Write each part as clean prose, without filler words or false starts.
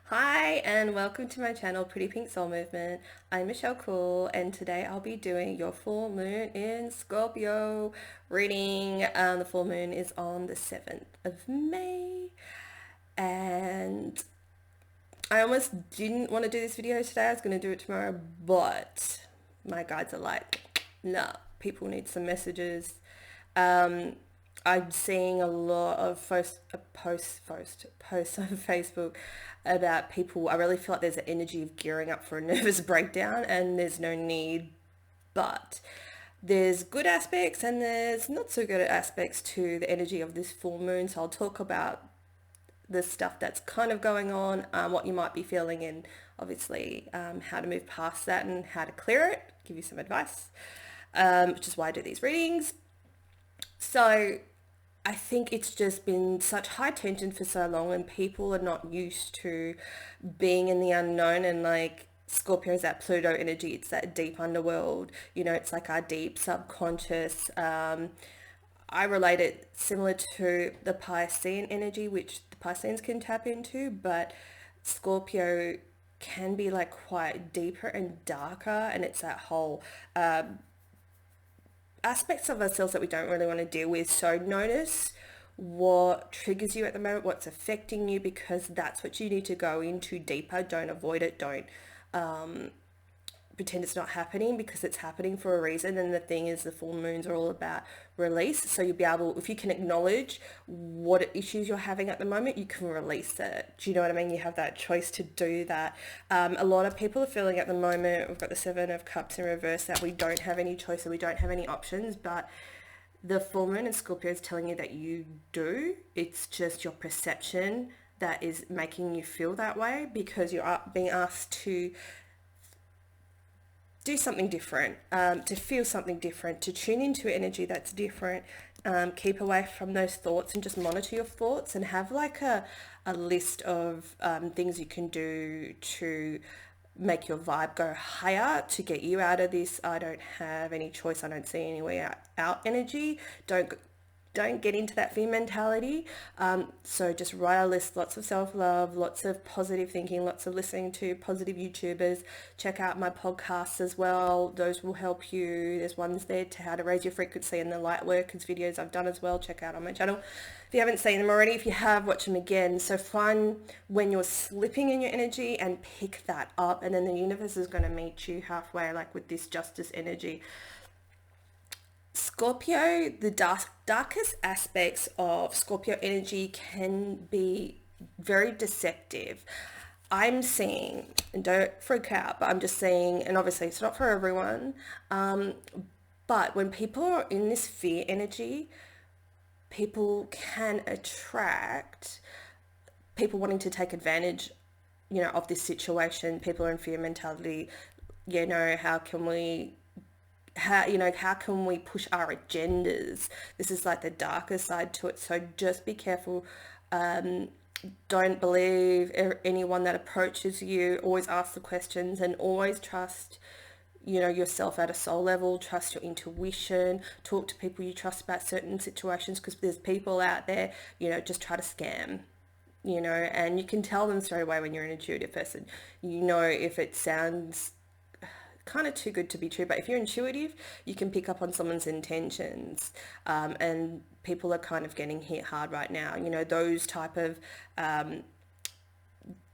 Hi and welcome to my channel Pretty Pink Soul Movement. I'm Michelle Cool and today I'll be doing your full moon in Scorpio reading. The full moon is on the 7th of May and I almost didn't want to do this video today. I was going to do it tomorrow, but my guides are like, nah, people need some messages. Um, I'm seeing a lot of posts on Facebook about people. I really feel like there's an energy of gearing up for a nervous breakdown, and there's no need, but there's good aspects and there's not so good aspects to the energy of this full moon. So I'll talk about the stuff that's kind of going on, what you might be feeling, and obviously how to move past that and how to clear it, give you some advice, which is why I do these readings. So I think it's just been such high tension for so long and people are not used to being in the unknown, and like Scorpio is that Pluto energy. It's that deep underworld, it's like our deep subconscious. I relate it similar to the Piscean energy, which the Pisceans can tap into, but Scorpio can be like quite deeper and darker, and it's that whole aspects of ourselves that we don't really want to deal with. So notice what triggers you at the moment, what's affecting you, because that's what you need to go into deeper. Don't avoid it. Don't pretend it's not happening, because it's happening for a reason. And the thing is, the full moons are all about release. So you'll be able, if you can acknowledge what issues you're having at the moment, you can release it. Do you know what I mean? You have that choice to do that. A lot of people are feeling at the moment, we've got the Seven of Cups in reverse, that we don't have any choice and we don't have any options, but the full moon in Scorpio is telling you that you do. It's just your perception that is making you feel that way, because you're being asked to do something different, to feel something different, to tune into energy that's different. Keep away from those thoughts and just monitor your thoughts, and have like a list of things you can do to make your vibe go higher, to get you out of this I don't have any choice, I don't see any way out energy. Don't get into that fear mentality. So just write a list, lots of self-love, lots of positive thinking, lots of listening to positive YouTubers. Check out my podcasts as well. Those will help you. There's ones there to how to raise your frequency, and the light workers videos I've done as well. Check out on my channel. If you haven't seen them already, if you have, watch them again. So find when you're slipping in your energy and pick that up, and then the universe is going to meet you halfway, like with this justice energy. Scorpio, the darkest aspects of Scorpio energy can be very deceptive. I'm seeing, and don't freak out, but I'm just seeing, and obviously it's not for everyone, but when people are in this fear energy, people can attract people wanting to take advantage, of this situation. People are in fear mentality. How can we push our agendas? This is like the darker side to it. So just be careful. Don't believe anyone that approaches you. Always ask the questions, and always trust, yourself at a soul level. Trust your intuition. Talk to people you trust about certain situations, because there's people out there, just try to scam. And you can tell them straight away when you're an intuitive person. If it sounds kind of too good to be true, but if you're intuitive, you can pick up on someone's intentions, and people are kind of getting hit hard right now. Those type of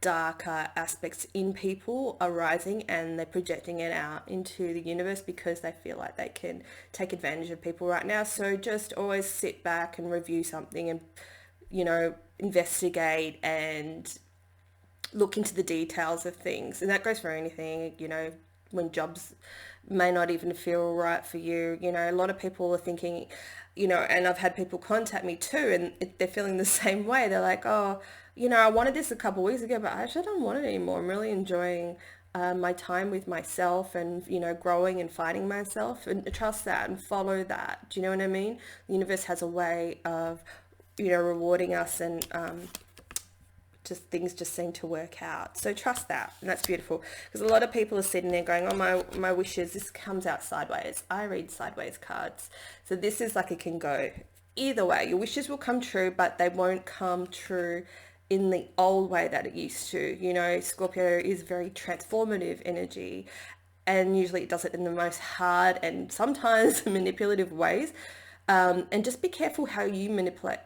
darker aspects in people are rising, and they're projecting it out into the universe because they feel like they can take advantage of people right now. So just always sit back and review something, and investigate and look into the details of things. And that goes for anything, when jobs may not even feel right for you. A lot of people are thinking, and I've had people contact me too, and they're feeling the same way. They're like, oh, I wanted this a couple of weeks ago, but I actually don't want it anymore. I'm really enjoying my time with myself, and, growing and finding myself, and trust that and follow that. Do you know what I mean? The universe has a way of, rewarding us, and just things just seem to work out. So trust that, and that's beautiful, because a lot of people are sitting there going, oh, my wishes, this comes out sideways. I read sideways cards. So this is like, it can go either way. Your wishes will come true, but they won't come true in the old way that it used to. You know, Scorpio is very transformative energy, and usually it does it in the most hard and sometimes manipulative ways. And just be careful how you manipulate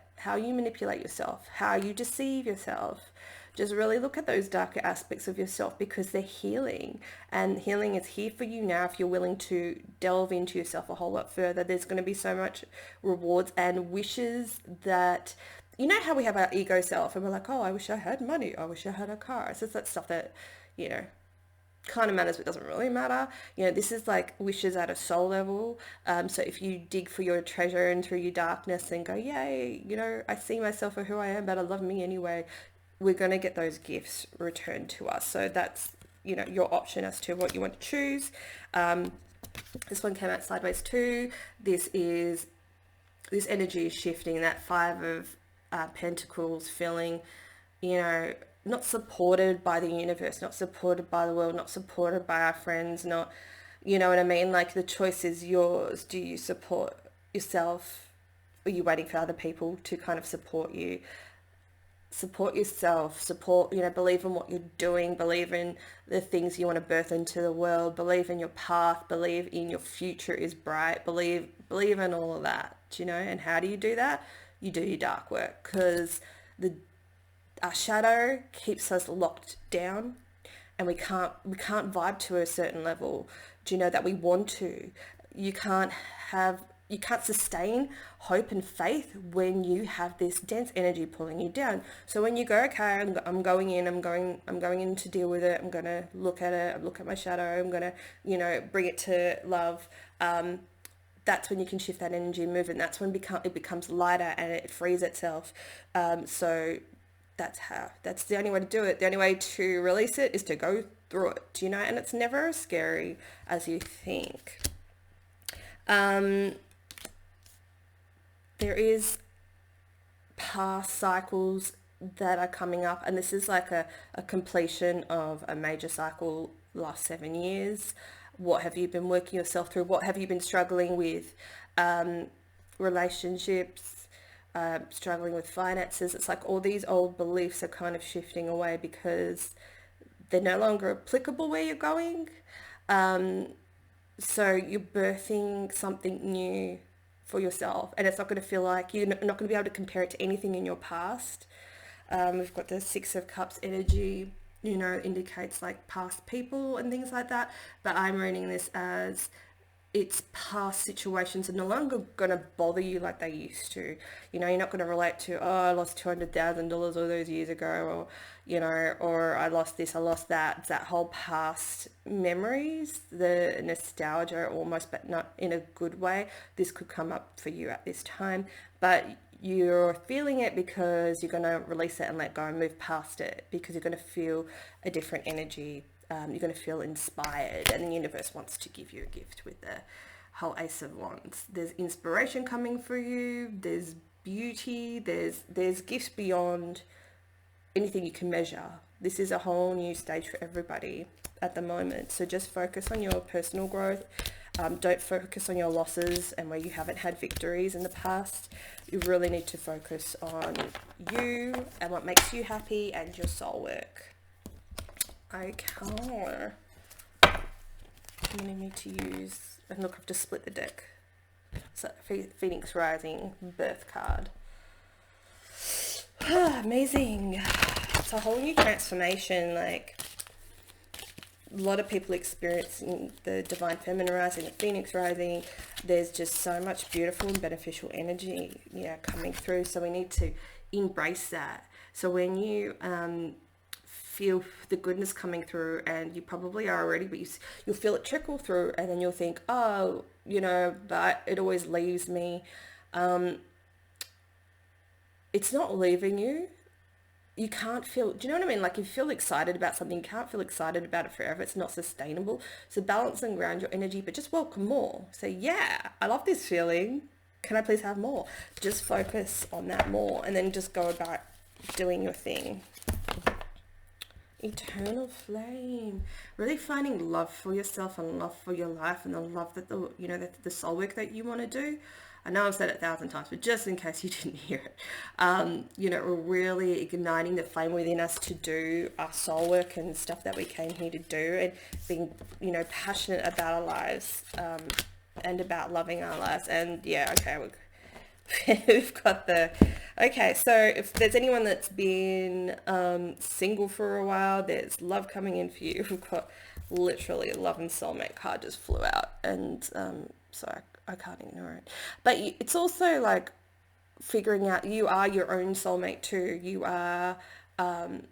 yourself, how you deceive yourself. Just really look at those darker aspects of yourself, because they're healing, and healing is here for you now if you're willing to delve into yourself a whole lot further. There's going to be so much rewards and wishes that, you know how we have our ego self and we're like, oh, I wish I had money, I wish I had a car. It's just that stuff that, you know, kind of matters but doesn't really matter. You know, this is like wishes at a soul level. So if you dig for your treasure and through your darkness and go, yay, you know, I see myself for who I am, but I love me anyway, we're going to get those gifts returned to us. So that's, you know, your option as to what you want to choose. This one came out sideways too. This energy is shifting. That Five of Pentacles, feeling, you know, not supported by the universe, not supported by the world, not supported by our friends, not, you know what I mean? Like, the choice is yours. Do you support yourself? Are you waiting for other people to kind of support you? Support yourself, you know, believe in what you're doing, believe in the things you want to birth into the world, believe in your path, believe in your future is bright, believe in all of that, you know. And how do you do that? You do your dark work, because our shadow keeps us locked down, and we can't vibe to a certain level, do you know, that we want to. You can't sustain hope and faith when you have this dense energy pulling you down. So when you go, okay, I'm going in to deal with it, I'm going to look at my shadow, I'm going to, you know, bring it to love, that's when you can shift that energy and move, and that's when it becomes lighter and it frees itself. So that's the only way to do it. The only way to release it is to go through it, you know, and it's never as scary as you think. There is past cycles that are coming up, and this is like a completion of a major cycle last 7 years. What have you been working yourself through? What have you been struggling with? Relationships, struggling with finances. It's like all these old beliefs are kind of shifting away because they're no longer applicable where you're going. So you're birthing something new for yourself, and it's not going to feel like you're not going to be able to compare it to anything in your past. We've got the Six of Cups energy, you know, indicates like past people and things like that, but I'm reading this as it's past situations are no longer going to bother you like they used to. You know, you're not going to relate to, oh, I lost $200,000 all those years ago, or, you know, or I lost this, I lost that. It's that whole past memories, the nostalgia almost, but not in a good way. This could come up for you at this time, but you're feeling it because you're going to release it and let go and move past it, because you're going to feel a different energy. You're going to feel inspired, and the universe wants to give you a gift with the whole Ace of Wands. There's inspiration coming for you, there's beauty, there's gifts beyond anything you can measure. This is a whole new stage for everybody at the moment, so just focus on your personal growth. Don't focus on your losses and where you haven't had victories in the past. You really need to focus on you and what makes you happy and your soul work. Okay, I'm going to need to use, and look, I've just split the deck. So Phoenix Rising birth card. Amazing. It's a whole new transformation. Like, a lot of people experiencing the Divine Feminine Rising, the Phoenix Rising. There's just so much beautiful and beneficial energy, yeah, coming through. So we need to embrace that. So when you feel the goodness coming through, and you probably are already, but you'll feel it trickle through, and then you'll think, oh, you know, but it always leaves me. It's not leaving you. You can't feel, do you know what I mean? Like, you feel excited about something, you can't feel excited about it forever. It's not sustainable. So balance and ground your energy, but just welcome more. Say, yeah, I love this feeling. Can I please have more? Just focus on that more, and then just go about doing your thing. Eternal flame, really finding love for yourself and love for your life, and the love that the soul work that you want to do. I know I've said it 1,000 times, but just in case you didn't hear it, you know, we're really igniting the flame within us to do our soul work and stuff that we came here to do, and being, you know, passionate about our lives, and about loving our lives. And yeah, okay, we've got the, okay, so if there's anyone that's been single for a while, there's love coming in for you. We've got literally love and soulmate card just flew out, and so I can't ignore it. But it's also like figuring out you are your own soulmate too. You are, and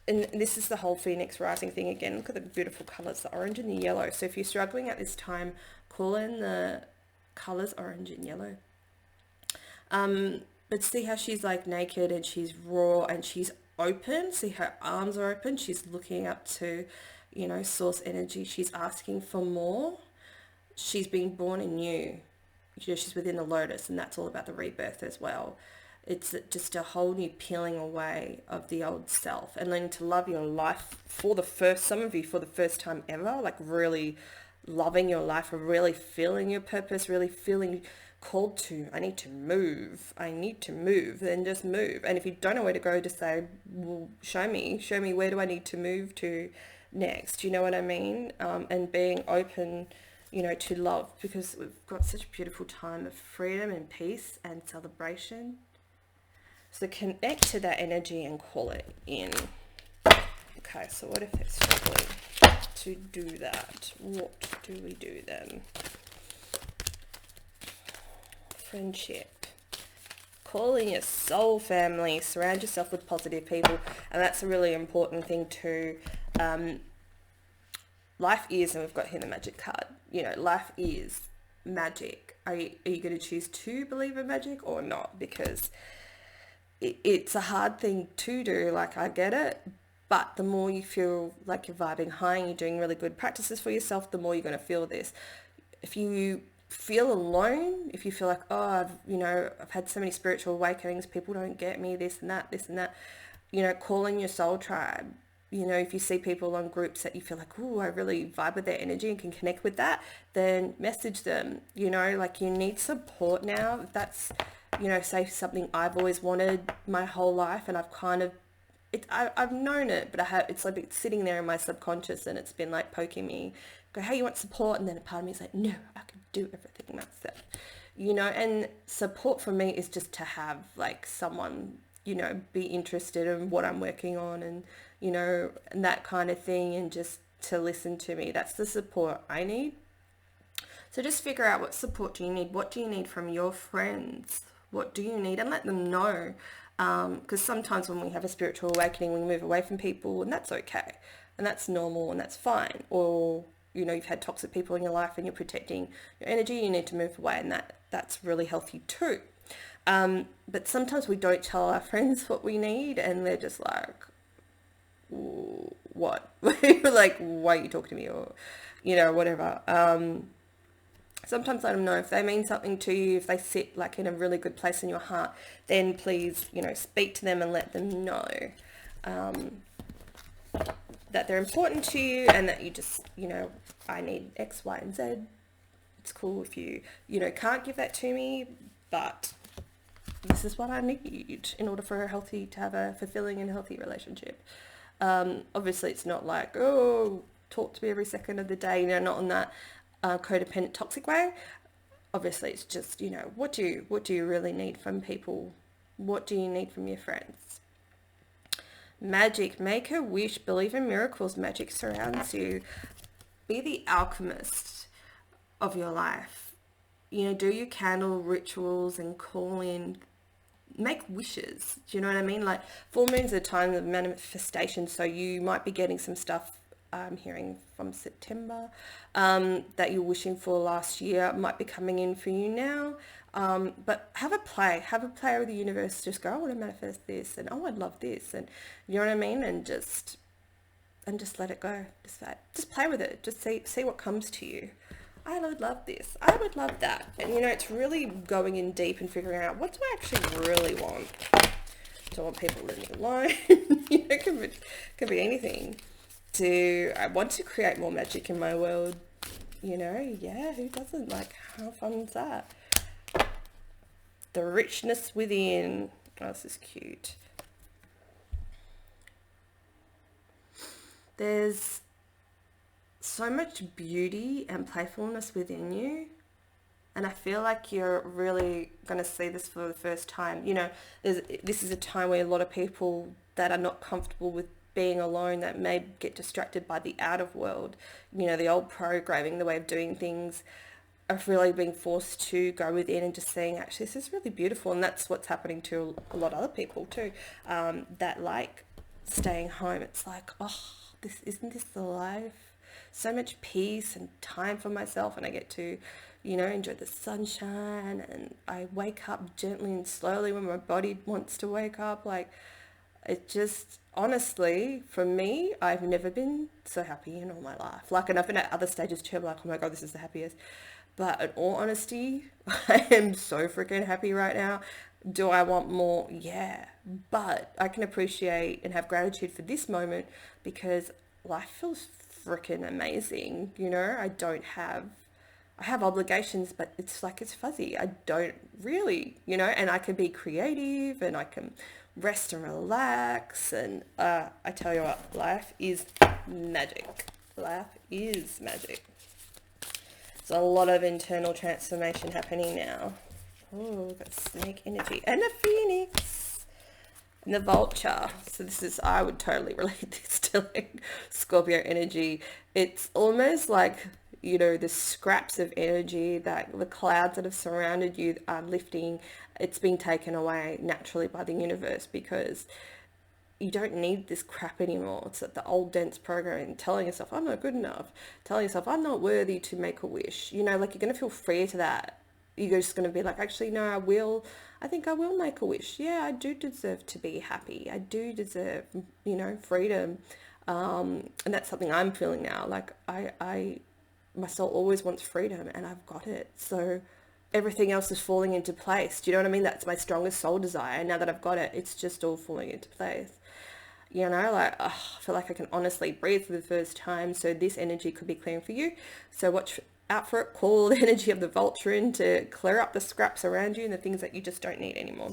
this is the whole Phoenix rising thing again. Look at the beautiful colors, the orange and the yellow. So if you're struggling at this time, call in the colors orange and yellow. But see how she's like naked and she's raw and she's open. See her arms are open. She's looking up to, you know, source energy. She's asking for more. She's being born anew. You know, she's within the lotus, and that's all about the rebirth as well. It's just a whole new peeling away of the old self and learning to love your life for the first, some of you for the first time ever, like really loving your life, or really feeling your purpose, really feeling called to, I need to move, then just move. And if you don't know where to go, just say, well, show me, where do I need to move to next? You know what I mean? And being open, you know, to love, because we've got such a beautiful time of freedom and peace and celebration. So connect to that energy and call it in. Okay, so what if they're struggling to do that? What do we do then? Friendship. Call in your soul family. Surround yourself with positive people. And that's a really important thing too. Life is, and we've got here the magic card, you know, life is magic. Are you going to choose to believe in magic or not? Because it's a hard thing to do. Like, I get it. But the more you feel like you're vibing high and you're doing really good practices for yourself, the more you're going to feel this. If you feel alone, if you feel like, oh, I've had so many spiritual awakenings, people don't get me, this and that, you know, call in your soul tribe. You know, if you see people on groups that you feel like, oh, I really vibe with their energy and can connect with that, then message them. You know, like, you need support now. That's, you know, say something I've always wanted my whole life, and I've kind of, I've known it, but it's like it's sitting there in my subconscious, and it's been like poking me, go, hey, you want support? And then a part of me is like, no, I can do everything myself. You know, and support for me is just to have like someone, you know, be interested in what I'm working on, and, you know, and that kind of thing, and just to listen to me. That's the support I need. So just figure out, what support do you need? What do you need from your friends? What do you need? And let them know. Because sometimes when we have a spiritual awakening, we move away from people, and that's okay. And that's normal, and that's fine. Or, you know, you've had toxic people in your life and you're protecting your energy, you need to move away, and that's really healthy too. But sometimes we don't tell our friends what we need, and they're just like, what? Like, why are you talking to me? Or, you know, whatever. Sometimes let them know if they mean something to you, if they sit like in a really good place in your heart, then please, you know, speak to them and let them know that they're important to you, and that you just, you know, I need X, Y, and Z. It's cool if you know, can't give that to me, but this is what I need in order for to have a fulfilling and healthy relationship. Obviously it's not like, oh, talk to me every second of the day, you know, not on that codependent toxic way. Obviously it's just, you know, what do you really need from people? What do you need from your friends? Magic, make a wish, believe in miracles. Magic surrounds you. Be the alchemist of your life. You know, do your candle rituals and call in, make wishes. Do you know what I mean? Like, full moon's a time of manifestation, so you might be getting some stuff, I'm hearing from September, that you're wishing for last year might be coming in for you now. But have a play with the universe. Just go, I want to manifest this, and oh, I'd love this, and you know what I mean? And just let it go. Just play with it. Just see what comes to you. I would love this. I would love that. And, you know, it's really going in deep and figuring out, what do I actually really want? Do I want people to leave me alone? You know, it could be anything. I want to create more magic in my world. You know, yeah, who doesn't? Like, how fun is that? The richness within. Oh, this is cute. There's so much beauty and playfulness within you. And I feel like you're really going to see this for the first time. You know, this is a time where a lot of people that are not comfortable with being alone, that may get distracted by the outer world, you know, the old programming, the way of doing things, are really being forced to go within and just saying, actually, this is really beautiful. And that's what's happening to a lot of other people too, that like staying home. It's like, oh, isn't this the life? So much peace and time for myself, and I get to, you know, enjoy the sunshine, and I wake up gently and slowly when my body wants to wake up. Like, it just, honestly, for me, I've never been so happy in all my life. Like, and I've been at other stages too, I'm like, oh my God, this is the happiest. But in all honesty, I am so freaking happy right now. Do I want more? Yeah. But I can appreciate and have gratitude for this moment because life feels freaking amazing. You know, I have obligations, but it's like it's fuzzy. I don't really, you know, and I can be creative and I can rest and relax. And I tell you what, life is magic. Life is magic. There's a lot of internal transformation happening now. Oh, we've got snake energy and a phoenix and the vulture. So this is, I would totally relate this to like Scorpio energy. It's almost like, you know, the scraps of energy that the clouds that have surrounded you are lifting. It's been taken away naturally by the universe because you don't need this crap anymore. It's like the old dense programming, telling yourself, I'm not good enough, telling yourself, I'm not worthy to make a wish. You know, like you're going to feel freer to that. You're just going to be like, actually, no, I think I will make a wish. Yeah, I do deserve to be happy. I do deserve, you know, freedom. And that's something I'm feeling now. Like my soul always wants freedom and I've got it. So everything else is falling into place. Do you know what I mean? That's my strongest soul desire. Now that I've got it, it's just all falling into place. You know, like, I feel like I can honestly breathe for the first time. So this energy could be clearing for you. So watch out for it. Call the energy of the vulture in to clear up the scraps around you and the things that you just don't need anymore.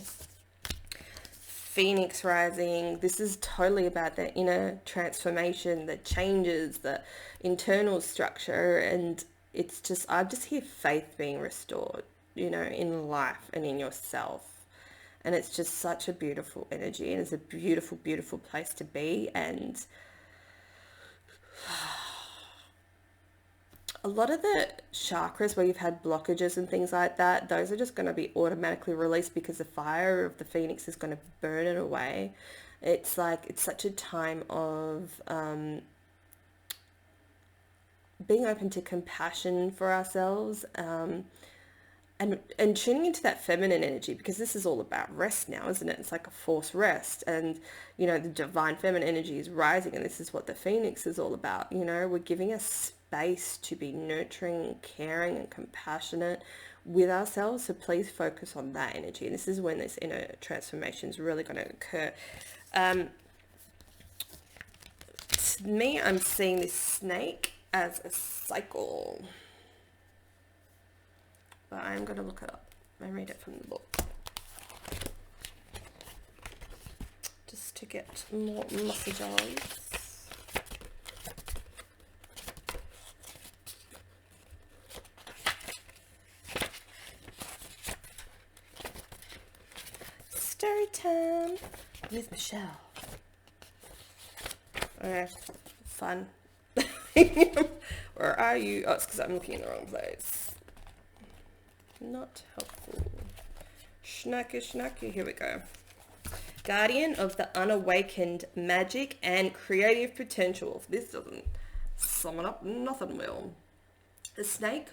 Phoenix rising. This is totally about the inner transformation, the changes, the internal structure. And it's just, I just hear faith being restored, you know, in life and in yourself. And it's just such a beautiful energy, and it's a beautiful, beautiful place to be. And a lot of the chakras where you've had blockages and things like that, those are just going to be automatically released because the fire of the phoenix is going to burn it away. It's like, it's such a time of being open to compassion for ourselves, and tuning into that feminine energy, because this is all about rest now, isn't it? It's like a forced rest, and you know, the divine feminine energy is rising, and this is what the phoenix is all about. You know, we're giving us space to be nurturing, caring and compassionate with ourselves. So please focus on that energy, and this is when this inner transformation is really going to occur. To me, I'm seeing this snake as a cycle, but I'm going to look it up and read it from the book just to get more messages. Story time with Michelle. Okay, fun. Where are you? Oh, it's because I'm looking in the wrong place. Not helpful. Schnacky. Here we go. Guardian of the unawakened magic and creative potential. If this doesn't sum it up, nothing will. The snake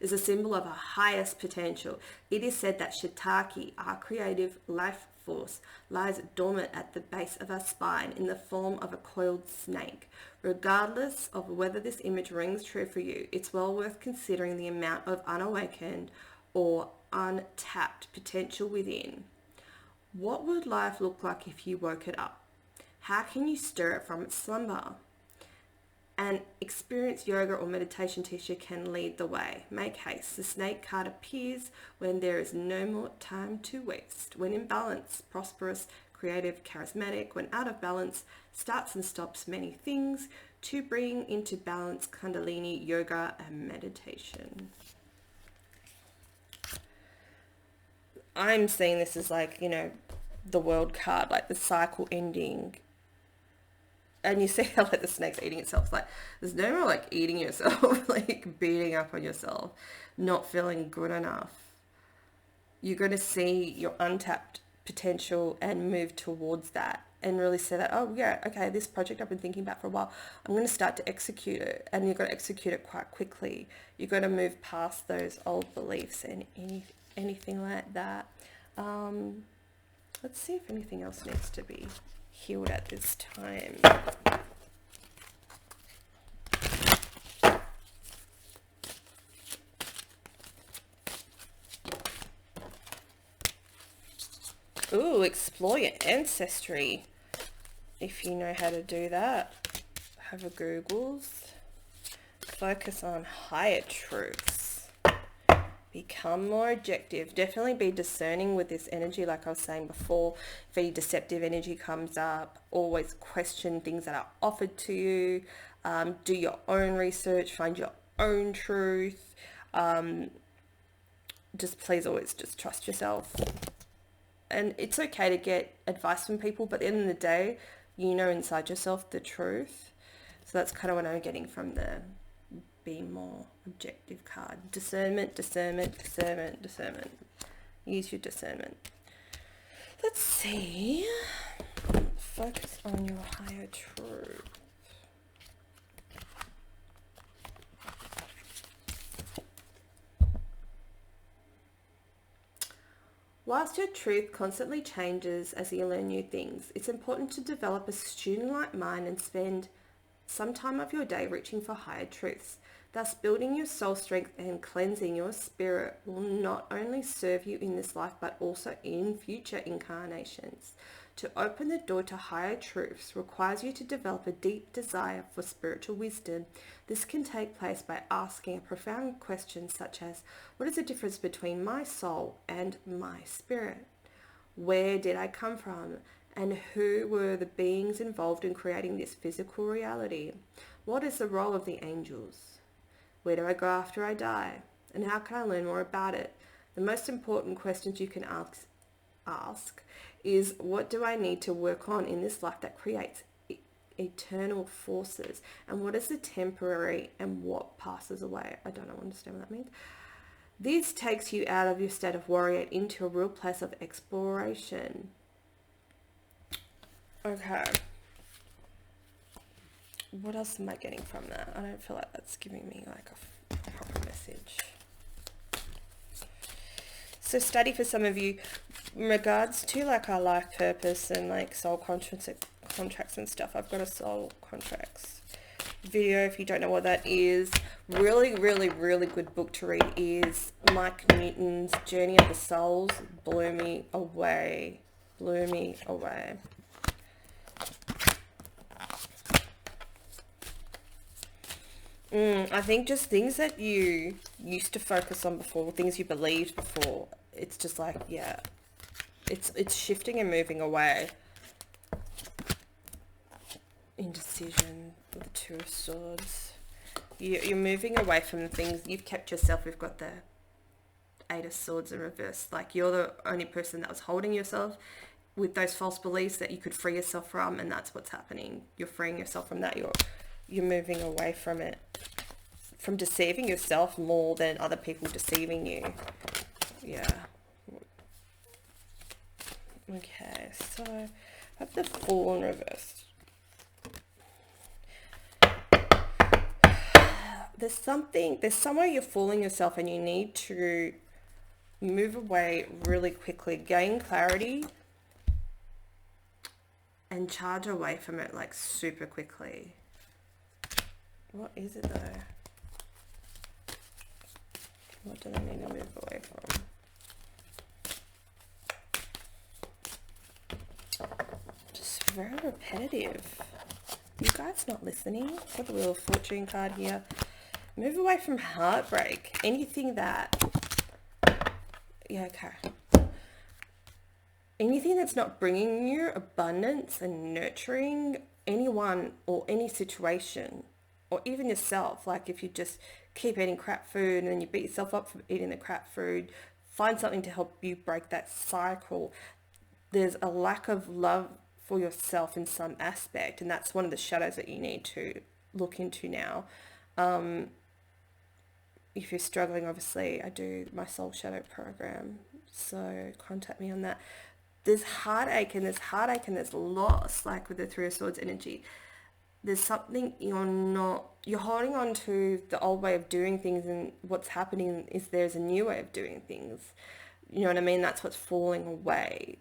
is a symbol of our highest potential. It is said that Shiitake, our creative life force, lies dormant at the base of our spine in the form of a coiled snake. Regardless of whether this image rings true for you, it's well worth considering the amount of unawakened or untapped potential within. What would life look like if you woke it up? How can you stir it from its slumber? An experienced yoga or meditation teacher can lead the way. Make haste. The snake card appears when there is no more time to waste. When in balance, prosperous, creative, charismatic. When out of balance, starts and stops many things. To bring into balance, Kundalini, yoga, and meditation. I'm seeing this as like, you know, the world card, like the cycle ending. And you see how like the snake's eating itself. It's like there's no more like eating yourself, like beating up on yourself, not feeling good enough. You're going to see your untapped potential and move towards that and really say that, oh yeah, okay, this project I've been thinking about for a while, I'm going to start to execute it, and you're going to execute it quite quickly. You're going to move past those old beliefs and anything like that. Let's see if anything else needs to be healed at this time. Ooh, explore your ancestry. If you know how to do that, have a Googles. Focus on higher truths. Become more objective. Definitely be discerning with this energy, like I was saying before. If any deceptive energy comes up, always question things that are offered to you. Do your own research, find your own truth. Just please always just trust yourself. And it's okay to get advice from people, but at the end of the day, you know inside yourself the truth. So that's kind of what I'm getting from the be more objective card. Discernment, discernment, discernment, discernment. Use your discernment. Let's see. Focus on your higher truth. Whilst your truth constantly changes as you learn new things, it's important to develop a student-like mind and spend some time of your day reaching for higher truths. Thus, building your soul strength and cleansing your spirit will not only serve you in this life, but also in future incarnations. To open the door to higher truths requires you to develop a deep desire for spiritual wisdom. This can take place by asking a profound question such as, what is the difference between my soul and my spirit? Where did I come from? And who were the beings involved in creating this physical reality? What is the role of the angels? Where do I go after I die? And how can I learn more about it? The most important questions you can ask is, what do I need to work on in this life that creates eternal forces? And what is the temporary and what passes away? I don't understand what that means. This takes you out of your state of worry and into a real place of exploration. Okay. What else am I getting from that? I don't feel like that's giving me like a proper message. So study for some of you in regards to like our life purpose and like soul contracts and stuff. I've got a soul contracts video. If you don't know what that is, really good book to read is Mike Newton's Journey of the Souls. Blew me away. I think just things that you used to focus on before, things you believed before, it's just like, yeah, it's shifting and moving away. Indecision with the Two of Swords. You're moving away from the things you've kept yourself. We've got the Eight of Swords in reverse. Like, you're the only person that was holding yourself with those false beliefs that you could free yourself from, and that's what's happening. You're freeing yourself from that. You're moving away from it, from deceiving yourself more than other people deceiving you. Yeah. Okay, so I have the Fool in reverse. There's somewhere you're fooling yourself and you need to move away really quickly, gain clarity and charge away from it like super quickly. What is it though? What do I need to move away from? Just very repetitive. You guys not listening? Got the Wheel of Fortune card here. Move away from heartbreak. Anything that... Yeah, okay. Anything that's not bringing you abundance and nurturing anyone or any situation, or even yourself. Like if you just keep eating crap food and then you beat yourself up for eating the crap food, find something to help you break that cycle. There's a lack of love for yourself in some aspect, and that's one of the shadows that you need to look into now. If you're struggling, obviously I do my soul shadow program, so contact me on that. There's heartache and there's loss, like with the Three of Swords energy. There's something you're holding on to the old way of doing things, and what's happening is there's a new way of doing things. You know what I mean? That's what's falling away.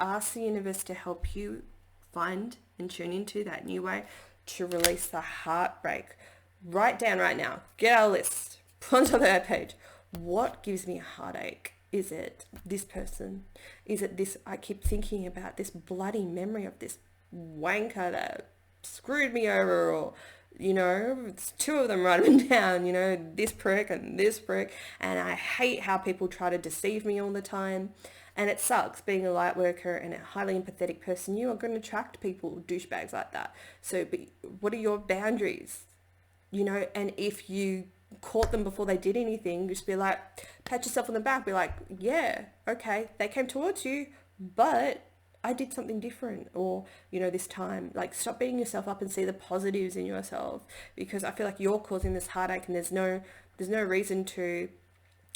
Ask the universe to help you find and tune into that new way to release the heartbreak. Write down right now, get our list, put on top of that page. What gives me a heartache? Is it this person? Is it this? I keep thinking about this bloody memory of this wanker that screwed me over, or, you know, it's two of them writing down, you know, this prick and this prick. And I hate how people try to deceive me all the time. And it sucks being a light worker and a highly empathetic person. You are going to attract people, douchebags like that. So but what are your boundaries? You know, and if you caught them before they did anything, just be like, pat yourself on the back, be like, yeah, okay, they came towards you, but I did something different. Or, you know, this time, like, stop beating yourself up and see the positives in yourself, because I feel like you're causing this heartache, and there's no reason to.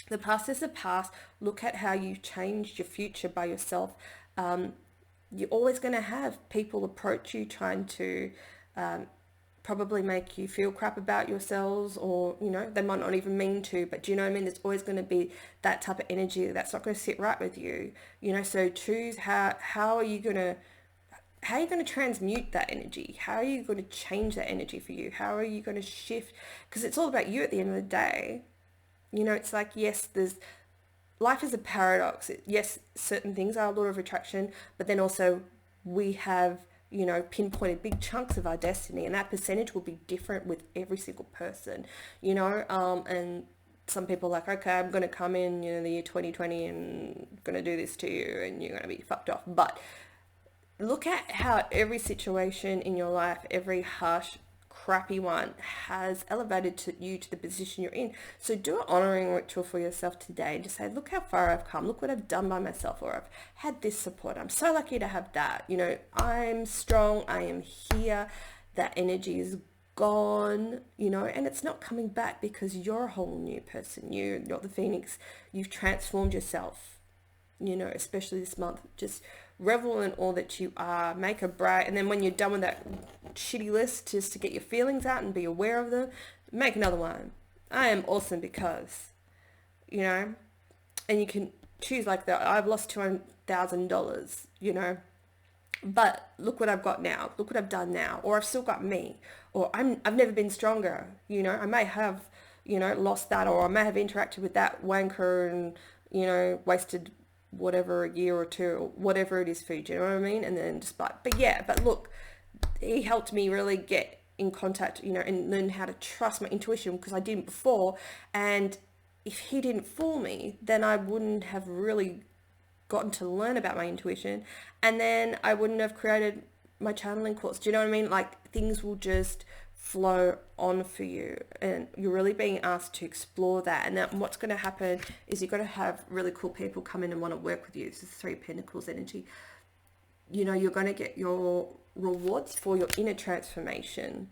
The past is the past. Look at how you changed your future by yourself. You're always going to have people approach you trying to probably make you feel crap about yourselves, or, you know, they might not even mean to, but do you know what I mean? There's always going to be that type of energy that's not going to sit right with you, you know. So choose how are you going to transmute that energy? How are you going to change that energy for you? How are you going to shift? Because it's all about you at the end of the day. You know, it's like, yes, life is a paradox. Yes, certain things are a law of attraction, but then also we have, you know, pinpointed big chunks of our destiny, and that percentage will be different with every single person, you know. And some people are like, okay, I'm going to come in, you know, the year 2020 and going to do this to you, and you're going to be fucked off. But look at how every situation in your life, every harsh, crappy one, has elevated you to the position you're in. So do an honoring ritual for yourself today. Just say, look how far I've come. Look what I've done by myself, or I've had this support. I'm so lucky to have that. You know, I'm strong. I am here. That energy is gone, you know, and it's not coming back, because you're a whole new person. You're the Phoenix. You've transformed yourself, you know, especially this month. Just revel in all that you are, make a bright, and then when you're done with that shitty list, just to get your feelings out and be aware of them, make another one. I am awesome because, you know, and you can choose like that. I've lost $200,000, you know, but look what I've got now. Look what I've done now. Or I've still got me. Or I've never been stronger. You know, I may have, you know, lost that, or I may have interacted with that wanker and, you know, wasted whatever, a year or two, or whatever it is for you. Do you know what I mean? And then just like, but look, he helped me really get in contact, you know, and learn how to trust my intuition, because I didn't before. And if he didn't fool me, then I wouldn't have really gotten to learn about my intuition, and then I wouldn't have created my channeling course. Do you know what I mean? Like, things will just flow on for you, and you're really being asked to explore that. And then what's going to happen is you're going to have really cool people come in and want to work with you. This is Three Pentacles energy. You know, you're going to get your rewards for your inner transformation,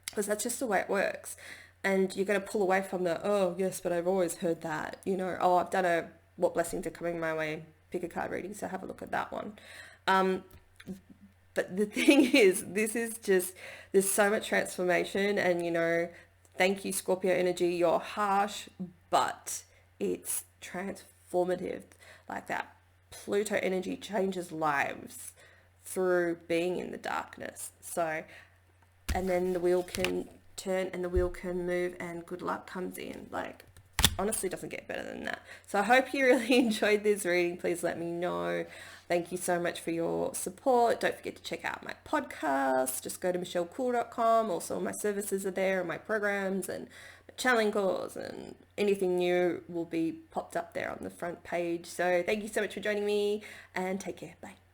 because that's just the way it works. And you're going to pull away from the, oh yes, but I've always heard that, you know, oh, I've done a what blessings are coming my way, pick a card reading, so have a look at that one. But the thing is, this is just, there's so much transformation, and, you know, thank you, Scorpio energy. You're harsh, but it's transformative. Like that Pluto energy changes lives through being in the darkness. So, and then the wheel can turn and the wheel can move, and good luck comes in. Like, honestly doesn't get better than that. So I hope you really enjoyed this reading. Please let me know. Thank you so much for your support. Don't forget to check out my podcast. Just go to michellecool.com. Also, my services are there, and my programs and my channeling course, and anything new will be popped up there on the front page. So thank you so much for joining me, and take care. Bye.